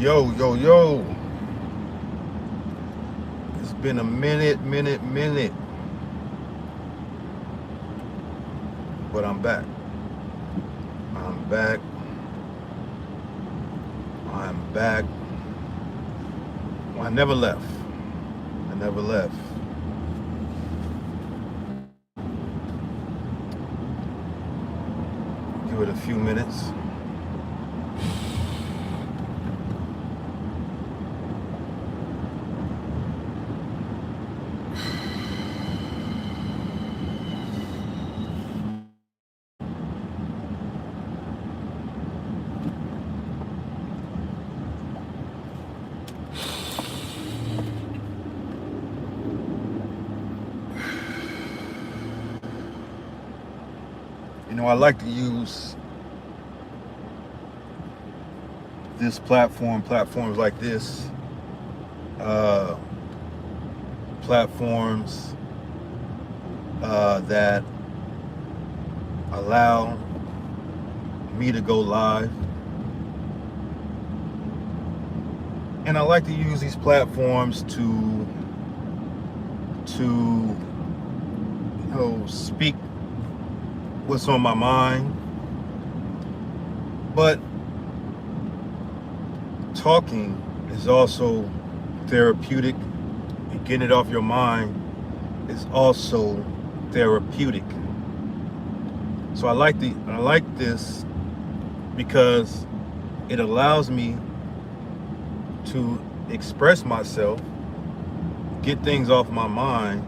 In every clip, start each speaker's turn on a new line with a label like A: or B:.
A: Yo, yo, yo. It's been a minute. But I'm back. I'm back. I'm back. Well, I never left. I never left. Give it a few minutes. You know, I like to use this platforms like this, platforms that allow me to go live. And I like to use these platforms to speak what's on my mind. But talking is also therapeutic, and getting it off your mind is also therapeutic. So I like this because it allows me to express myself, get things off my mind,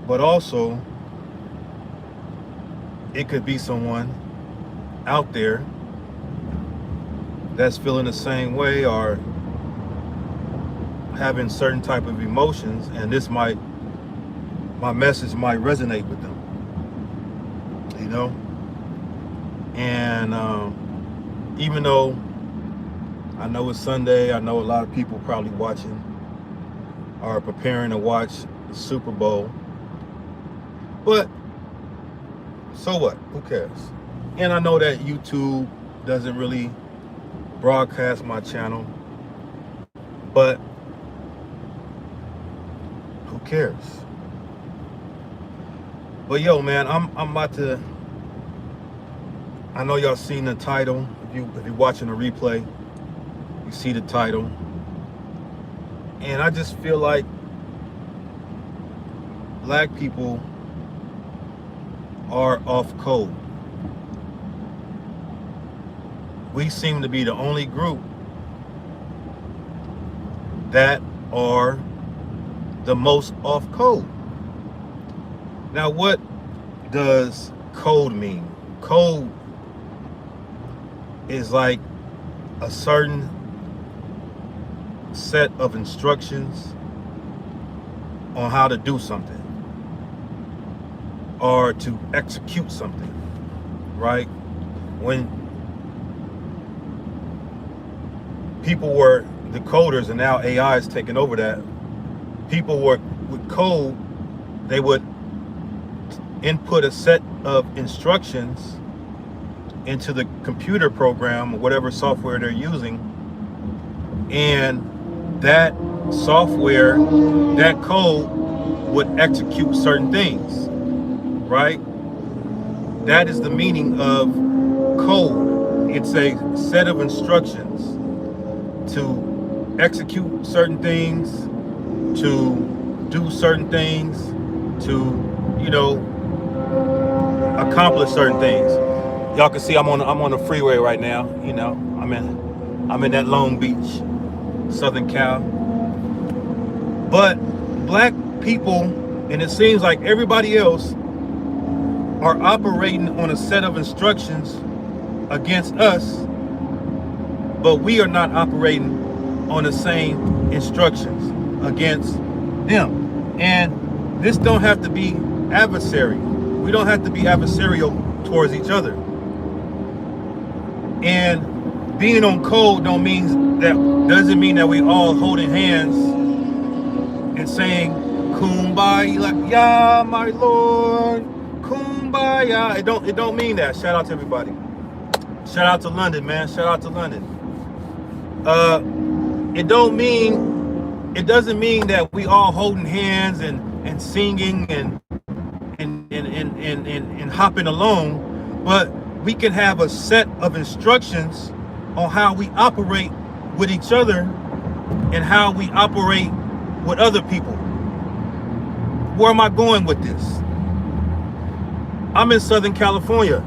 A: but also it could be someone out there that's feeling the same way or having certain type of emotions, and my message might resonate with them, you know. And even though I know it's Sunday, I know a lot of people probably watching are preparing to watch the Super Bowl, but so what? Who cares? And I know that YouTube doesn't really broadcast my channel, but who cares? But yo, man, I'm about to. I know y'all seen the title. If you're watching the replay, you see the title, and I just feel like black people are off code. We seem to be the only group that are the most off code. Now, what does code mean? Code is like a certain set of instructions on how to do something or to execute something, right? When people were the coders, and now AI is taking over that, people were with code, they would input a set of instructions into the computer program or whatever software they're using, and that software, that code would execute certain things, right? That is the meaning of code. It's a set of instructions to execute certain things, to do certain things, to, accomplish certain things. Y'all can see I'm on the freeway right now. I'm in that Long Beach, Southern Cal. But black people, and it seems like everybody else, are operating on a set of instructions against us, but we are not operating on the same instructions against them. And this don't have to be adversary. We don't have to be adversarial towards each other. And being on code doesn't mean that we all holding hands and saying kumbaya, like, yeah, my Lord, kumbaya. It don't mean that. Shout out to everybody. Shout out to London, man. Shout out to London. uh, it doesn't mean that we all holding hands and singing and hopping along, but we can have a set of instructions on how we operate with each other and how we operate with other people. Where am I going with this? I'm in Southern California.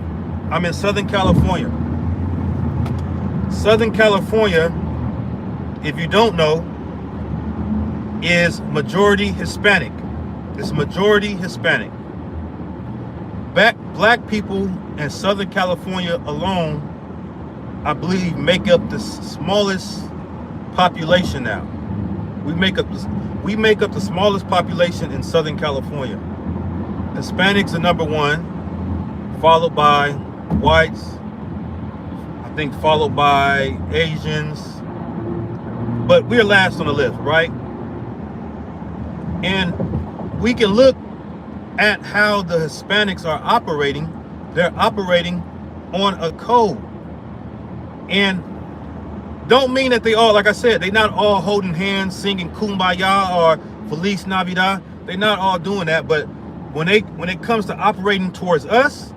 A: Southern California, if you don't know, is majority Hispanic. It's majority Hispanic. Black people in Southern California alone, I believe, make up the smallest population now. We make up the smallest population in Southern California. Hispanics are number one, followed by whites, I think followed by Asians, but we're last on the list, right? And we can look at how the Hispanics are operating. They're operating on a code. And don't mean that they all, like I said, they're not all holding hands, singing Kumbaya or Feliz Navidad. They're not all doing that, but when it comes to operating towards us,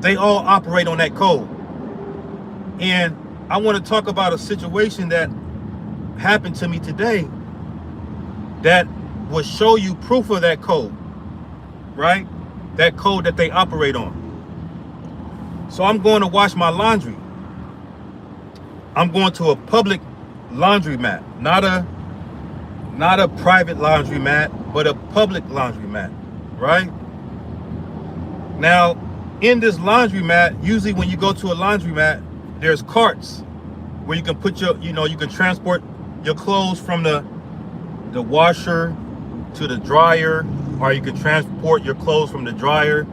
A: they all operate on that code. And I want to talk about a situation that happened to me today that will show you proof of that code, right? That code that they operate on. So I'm going to wash my laundry. I'm going to a public laundromat, not a private laundromat, but a public laundromat, right? Now, in this laundromat, usually when you go to a laundromat, there's carts where you can put your, you can transport your clothes from the washer to the dryer, or you can transport your clothes from the dryer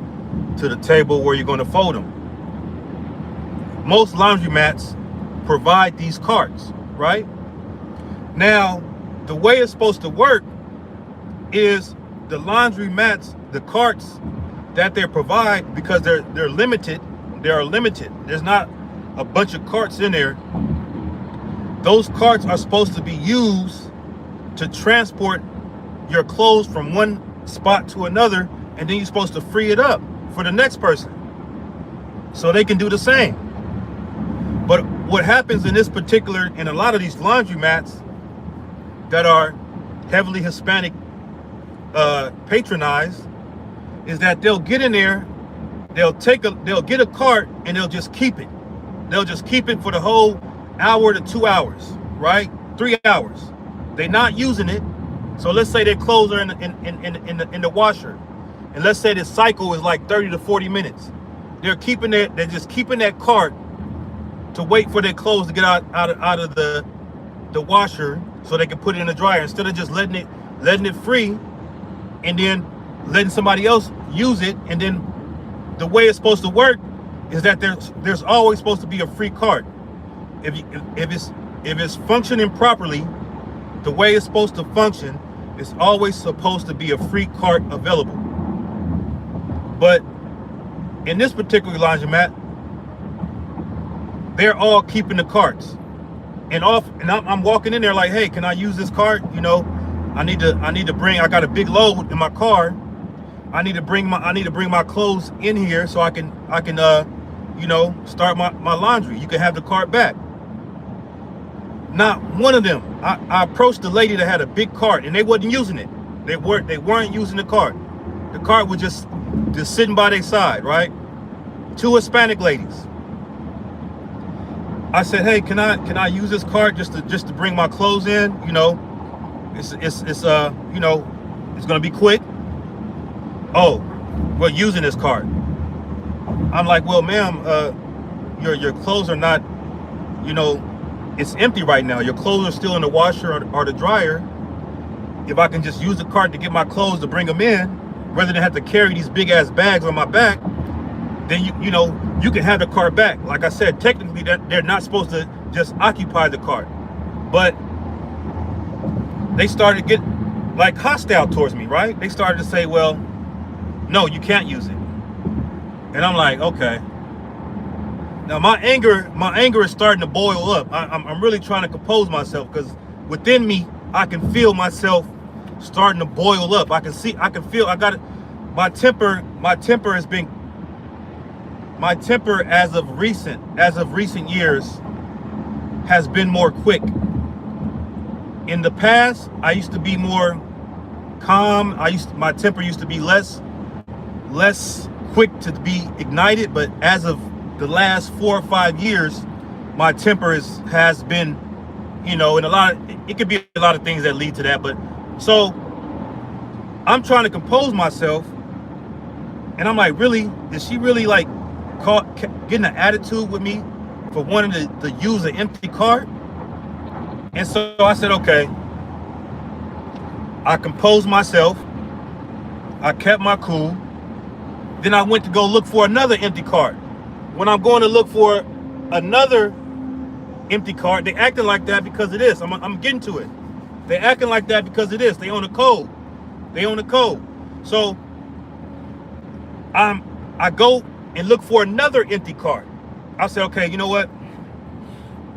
A: to the table where you're going to fold them. Most laundromats provide these carts, right? Now, the way it's supposed to work is the laundromats, the carts that they provide, because they're limited. They are limited. There's not a bunch of carts in there. Those carts are supposed to be used to transport your clothes from one spot to another, and then you're supposed to free it up for the next person so they can do the same. But what happens in a lot of these laundromats that are heavily Hispanic patronized, is that they'll get in there, they'll get a cart, and they'll just keep it. They'll just keep it for the whole hour to 2 hours, right? 3 hours. They're not using it. So let's say their clothes are in the washer, and let's say the cycle is like 30 to 40 minutes. They're just keeping that cart to wait for their clothes to get out of the washer so they can put it in the dryer, instead of just letting it free and then letting somebody else use it. And then the way it's supposed to work is that there's always supposed to be a free cart. If it's functioning properly, the way it's supposed to function, it's always supposed to be a free cart available. But in this particular laundromat, they're all keeping the carts. And I'm walking in there like, hey, can I use this cart? I got a big load in my car. I need to bring my clothes in here so I can start my laundry. You can have the cart back. Not one of them. I approached the lady that had a big cart, and they wasn't using it. They weren't using the cart. The cart was just sitting by their side, right? Two Hispanic ladies. I said, hey, can I use this cart just to bring my clothes in? It's gonna be quick. Oh, we're using this cart. I'm like, well, ma'am, your clothes are not, it's empty right now. Your clothes are still in the washer or the dryer. If I can just use the cart to get my clothes to bring them in, rather than have to carry these big ass bags on my back, then you can have the cart back. Like I said, technically they're not supposed to just occupy the cart, but they started to get like hostile towards me, right? They started to say, well, no, you can't use it. And I'm like, okay. Now my anger is starting to boil up. I'm really trying to compose myself because within me, I can feel myself starting to boil up. I can feel, I got it. My temper has been, my temper as of recent years has been more quick. In the past, I used to be more calm. My temper used to be less quick to be ignited, but as of the last 4 or 5 years, my temper has been, you know, and it could be a lot of things that lead to that. But so I'm trying to compose myself, and I'm like, really? Is she really like getting an attitude with me for wanting to use an empty cart? And so I said, okay. I composed myself. I kept my cool. Then I went to go look for another empty cart. When I'm going to look for another empty cart, they acting like that because of this. I'm getting to it. They acting like that because of this. They own the code. So I go and look for another empty cart. I said, okay, you know what?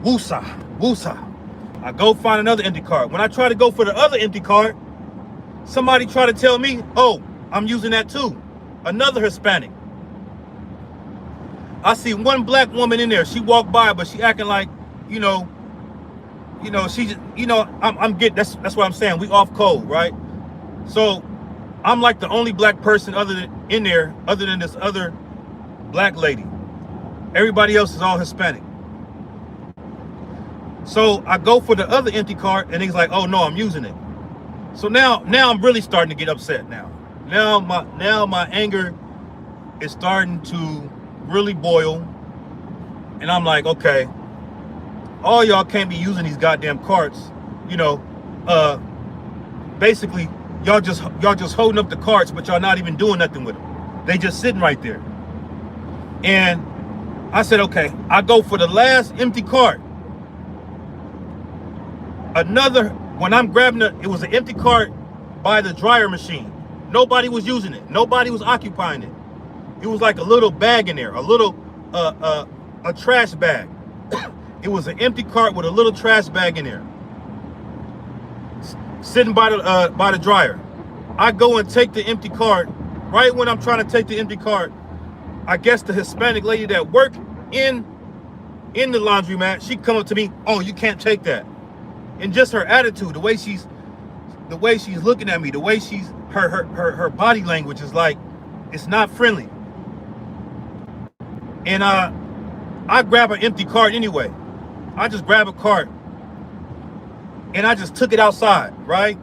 A: Woosah. I go find another empty cart. When I try to go for the other empty cart, somebody try to tell me, oh, I'm using that too. Another Hispanic. I see one black woman in there. She walked by, but she acting like, she just, I'm getting, that's what I'm saying. We off code, right? So I'm like the only black person other than this other black lady. Everybody else is all Hispanic. So I go for the other empty cart, and he's like, oh no, I'm using it. So now I'm really starting to get upset now. Now my anger is starting to really boil. And I'm like, okay, all y'all can't be using these goddamn carts. Basically, y'all just holding up the carts, but y'all not even doing nothing with them. They just sitting right there. And I said, okay, I go for the last empty cart. When I'm grabbing it was an empty cart by the dryer machine. Nobody was using it. Nobody was occupying it. It was like a little bag in there, a little a trash bag. It was an empty cart with a little trash bag in there, sitting by the dryer. I go and take the empty cart. Right when I'm trying to take the empty cart, I guess the Hispanic lady that worked in the laundromat, she come up to me, oh, you can't take that. And just her attitude, the way she's looking at me, the way her body language is like, it's not friendly. And I grab an empty cart anyway. I just grab a cart and I just took it outside, right?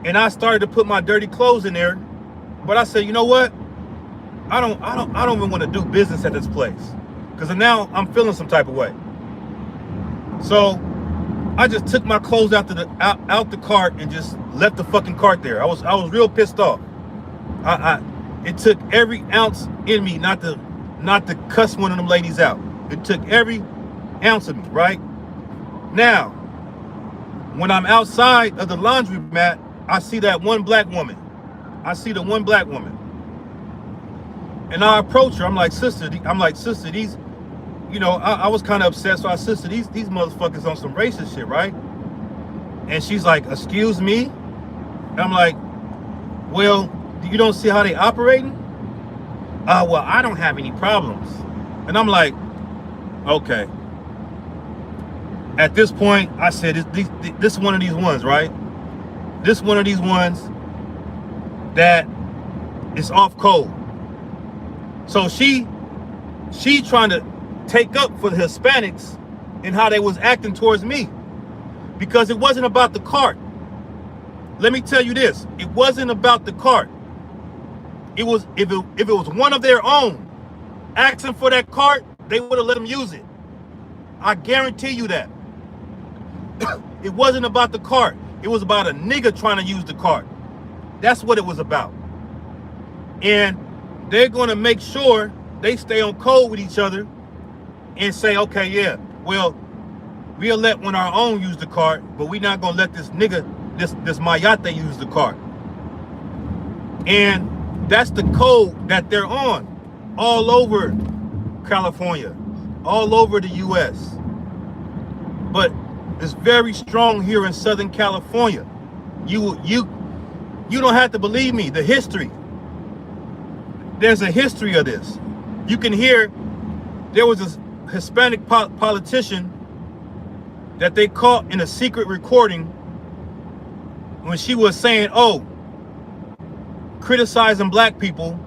A: And I started to put my dirty clothes in there. But I said, you know what? I don't even want to do business at this place, because now I'm feeling some type of way. So I just took my clothes out the cart and just left the fucking cart there. I was real pissed off. It took every ounce in me not to cuss one of them ladies out. It took every ounce of me, right? Now, when I'm outside of the laundromat, I see that one black woman. And I approach her. I'm like, sister, these, I was kind of upset. So I said, sister, these motherfuckers on some racist shit, right? And she's like, excuse me? And I'm like, well, you don't see how they operating? Well, I don't have any problems. And I'm like, okay. At this point, I said, this is one of these ones, right? This one of these ones that is off code. So she trying to take up for the Hispanics and how they was acting towards me, because it wasn't about the cart. Let me tell you this, it wasn't about the cart. It was, if it was one of their own asking for that cart, they would have let them use it. I guarantee you that. It wasn't about the cart. It was about a nigga trying to use the cart. That's what it was about. And they're going to make sure they stay on code with each other and say, okay, yeah, well, we'll let one of our own use the cart, but we're not going to let this nigga, this mayate use the cart. And that's the code that they're on all over California, all over the U.S. But it's very strong here in Southern California. You don't have to believe me. The history. There's a history of this. You can hear there was a Hispanic politician that they caught in a secret recording when she was saying, oh, criticizing black people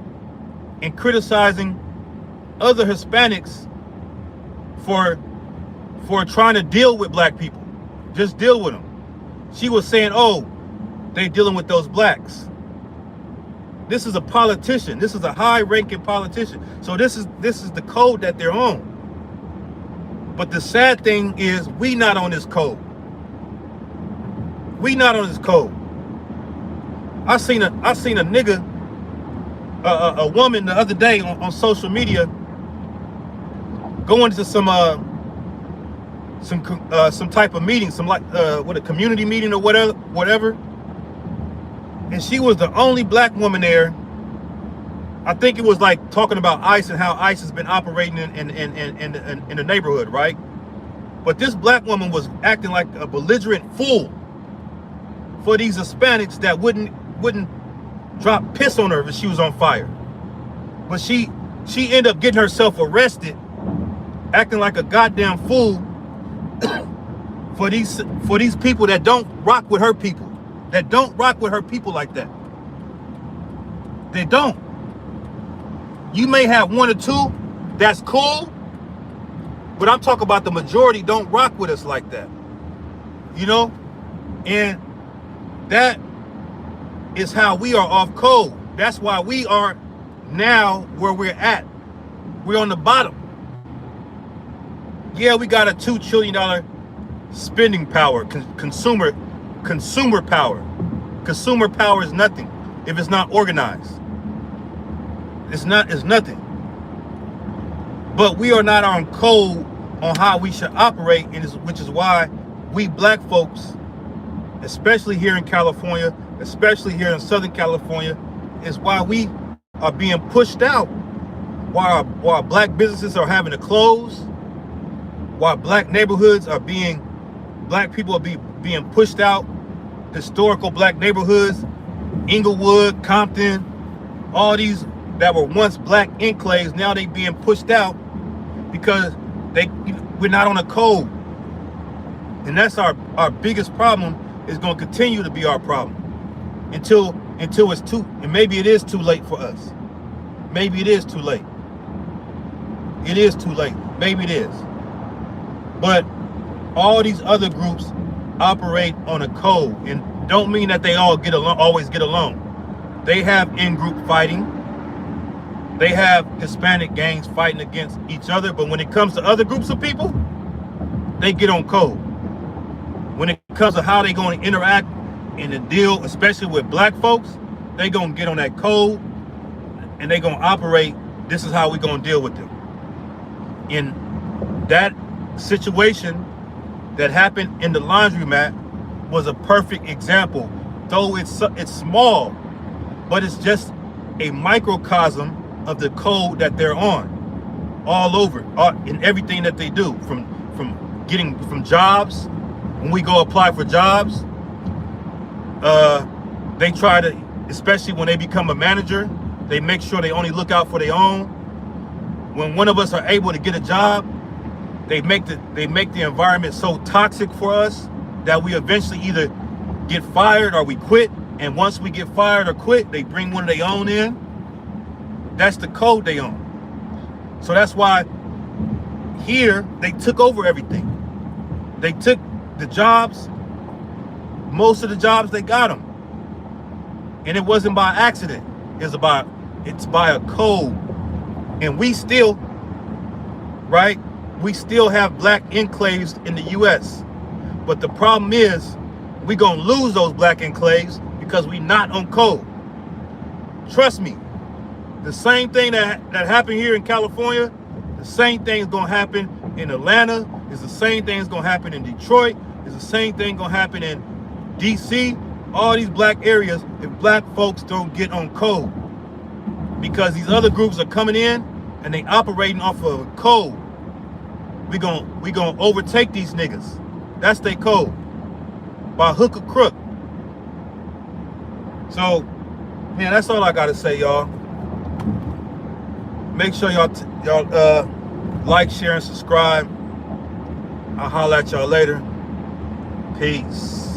A: and criticizing other Hispanics for trying to deal with black people. Just deal with them. She was saying, oh, they dealing with those blacks. This is a politician. This is a high-ranking politician. So this is the code that they're on. But the sad thing is, we not on this code. We not on this code. I seen a nigga, a woman the other day on social media going to some type of meeting, a community meeting or whatever. And she was the only black woman there. I think it was like talking about ICE and how ICE has been operating in the neighborhood, right? But this black woman was acting like a belligerent fool for these Hispanics that wouldn't drop piss on her if she was on fire. But she ended up getting herself arrested, acting like a goddamn fool for these people that don't rock with her people. That don't rock with her people like that. They don't. You may have one or two, that's cool, but I'm talking about the majority don't rock with us like that. You know? And that is how we are off code. That's why we are now where we're at. We're on the bottom. Yeah, we got a $2 trillion spending power, consumer power. Consumer power is nothing if it's not organized. It's nothing. But we are not on code on how we should operate, which is why we black folks, especially here in California, especially here in Southern California, is why we are being pushed out, while black businesses are having to close, while black neighborhoods are black people are being pushed out. Historical black neighborhoods, Inglewood, Compton, all these that were once black enclaves, now they being pushed out because we're not on a code. And that's our biggest problem, is going to continue to be our problem until it's and maybe it is too late for us. Maybe it is too late. It is too late. Maybe it is. But all these other groups operate on a code, and don't mean that they always get along. They have in-group fighting. They have Hispanic gangs fighting against each other, but when it comes to other groups of people, they get on code. When it comes to how they going to interact and to deal, especially with black folks, they going to get on that code and they going to operate. This is how we going to deal with them. In that situation that happened in the laundromat was a perfect example. Though it's small, but it's just a microcosm of the code that they're on, all over, in everything that they do, from jobs. When we go apply for jobs, they try to, especially when they become a manager, they make sure they only look out for their own. When one of us are able to get a job, they make the environment so toxic for us that we eventually either get fired or we quit. And once we get fired or quit, they bring one of their own in. That's the code they own. So that's why here they took over everything. They took the jobs, most of the jobs, they got them. And it wasn't by accident. It's by a code. And we still, right? We still have black enclaves in the U.S. But the problem is, we're going to lose those black enclaves because we're not on code. Trust me. The same thing that happened here in California, the same thing is going to happen in Atlanta. It's the same thing is going to happen in Detroit. It's the same thing going to happen in D.C. All these black areas, if black folks don't get on code. Because these other groups are coming in and they operating off of code. We gonna overtake these niggas. That's their code, by hook or crook. So, man, that's all I gotta say, y'all. Make sure y'all like, share, and subscribe. I'll holler at y'all later. Peace.